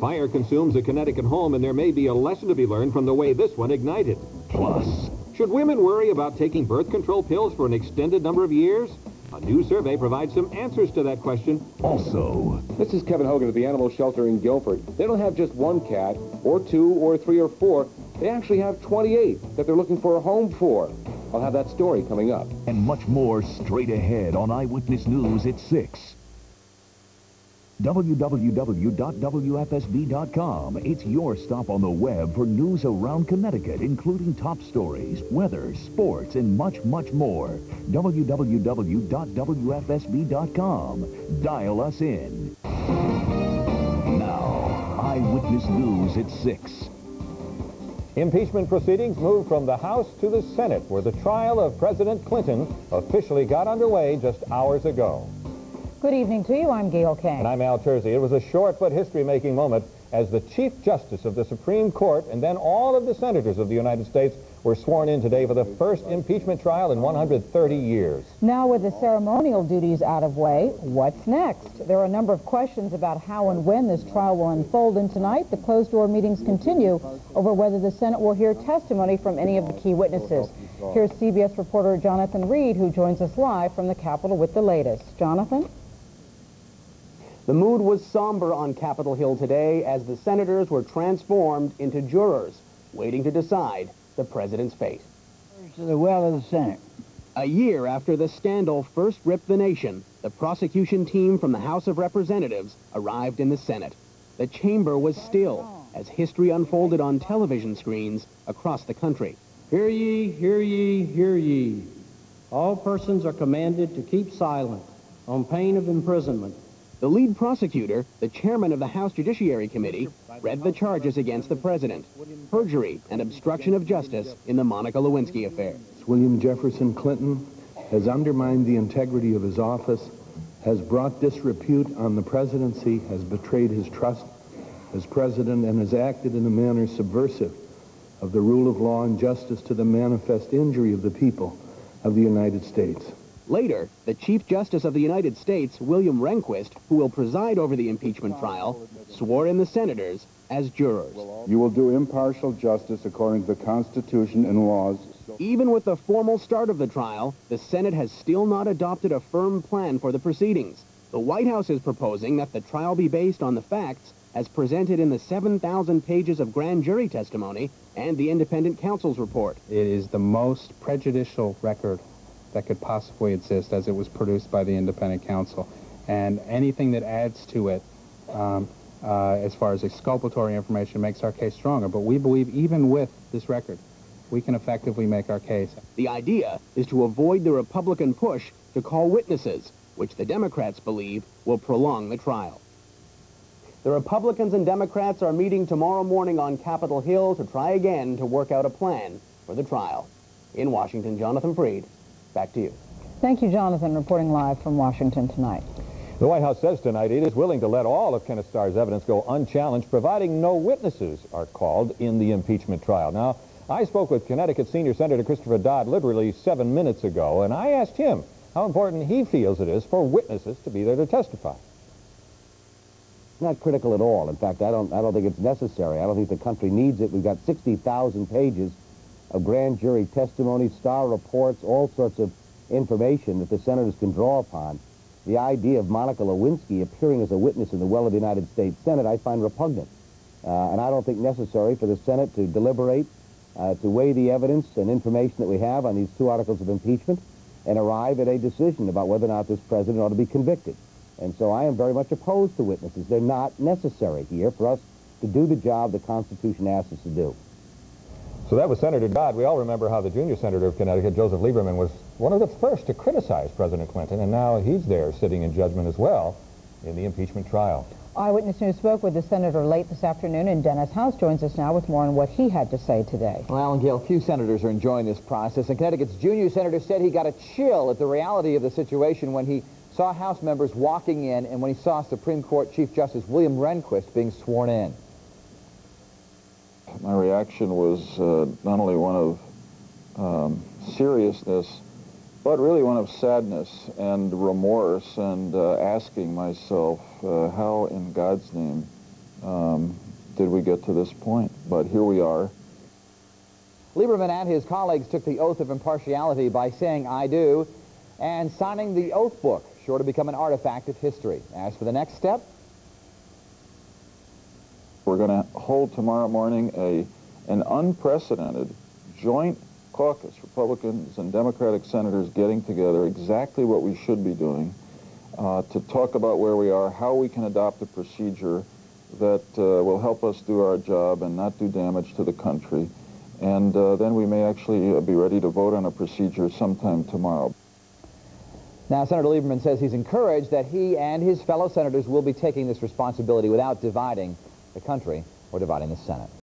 Fire consumes a Connecticut home, and there may be a lesson to be learned from the way this one ignited. Plus, should women worry about taking birth control pills for an extended number of years? A new survey provides some answers to that question. also, This is Kevin Hogan at the animal shelter in Guilford. They don't have just one cat, or two, or three, or four. They actually have 28 that they're looking for a home for. I'll have that story coming up. and much more straight ahead on Eyewitness News at 6. www.wfsb.com. It's your stop on the web for news around Connecticut, including top stories, weather, sports, and much, much more. www.wfsb.com. Dial us in. Now, Eyewitness News at 6. Impeachment proceedings moved from the House to the Senate, where the trial of President Clinton officially got underway just hours ago. Good evening to you. I'm Gayle. And I'm Al Terzi. It was a short but history-making moment as the Chief Justice of the Supreme Court and then all of the senators of the United States were sworn in today for the first impeachment trial in 130 years. Now, with the ceremonial duties out of way, what's next? There are a number of questions about how and when this trial will unfold, and tonight the closed-door meetings continue over whether the Senate will hear testimony from any of the key witnesses. Here's CBS reporter Jonathan Reed, who joins us live from the Capitol with the latest. Jonathan? The mood was somber on Capitol Hill today as the senators were transformed into jurors, waiting to decide the president's fate. To the will of the Senate. A year after the scandal first ripped the nation, the prosecution team from the House of Representatives arrived in the Senate. The chamber was still as history unfolded on television screens across the country. Hear ye, hear ye, hear ye. All persons are commanded to keep silent on pain of imprisonment. The lead prosecutor, the chairman of the House Judiciary Committee, read the charges against the president: perjury and obstruction of justice in the Monica Lewinsky affair. William Jefferson Clinton has undermined the integrity of his office, has brought disrepute on the presidency, has betrayed his trust as president, and has acted in a manner subversive of the rule of law and justice to the manifest injury of the people of the United States. Later, the Chief Justice of the United States, William Rehnquist, who will preside over the impeachment trial, swore in the senators as jurors. You will do impartial justice according to the Constitution and laws. Even with the formal start of the trial, the Senate has still not adopted a firm plan for the proceedings. The White House is proposing that the trial be based on the facts as presented in the 7,000 pages of grand jury testimony and the independent counsel's report. It is the most prejudicial record that could possibly exist as it was produced by the independent counsel. And anything that adds to it as far as exculpatory information makes our case stronger. But we believe even with this record, we can effectively make our case. The idea is to avoid the Republican push to call witnesses, which the Democrats believe will prolong the trial. The Republicans and Democrats are meeting tomorrow morning on Capitol Hill to try again to work out a plan for the trial. In Washington, Jonathan Freed. Back to you. Thank you, Jonathan, reporting live from Washington tonight. The White House says tonight it is willing to let all of Kenneth Starr's evidence go unchallenged, providing no witnesses are called in the impeachment trial. Now, I spoke with Connecticut Senior Senator Christopher Dodd literally 7 minutes ago, and I asked him how important he feels it is for witnesses to be there to testify. Not critical at all. In fact, I don't think it's necessary. I don't think the country needs it. We've got 60,000 pages of grand jury testimony, star reports, all sorts of information that the senators can draw upon. The idea of Monica Lewinsky appearing as a witness in the well of the United States Senate I find repugnant. And I don't think necessary for the Senate to deliberate, to weigh the evidence and information that we have on these two articles of impeachment and arrive at a decision about whether or not this president ought to be convicted. And so I am very much opposed to witnesses. They're not necessary here for us to do the job the Constitution asks us to do. So that was Senator Dodd. We all remember how the junior senator of Connecticut, Joseph Lieberman, was one of the first to criticize President Clinton, and now he's there sitting in judgment as well in the impeachment trial. Eyewitness News spoke with the senator late this afternoon, and Dennis House joins us now with more on what he had to say today. Well, Alan Gayle, few senators are enjoying this process, and Connecticut's junior senator said he got a chill at the reality of the situation when he saw House members walking in and when he saw Supreme Court Chief Justice William Rehnquist being sworn in. My reaction was not only one of seriousness, but really one of sadness and remorse, and asking myself, how in God's name we get to this point. But here we are. Lieberman and his colleagues took the oath of impartiality by saying "I do" and signing the oath book, sure to become an artifact of history. As for the next step, we're going to hold tomorrow morning an unprecedented joint caucus, Republicans and Democratic senators getting together, exactly what we should be doing, to talk about where we are, how we can adopt a procedure that will help us do our job and not do damage to the country. And then we may actually be ready to vote on a procedure sometime tomorrow. Now, Senator Lieberman says he's encouraged that he and his fellow senators will be taking this responsibility without dividing the country or dividing the Senate.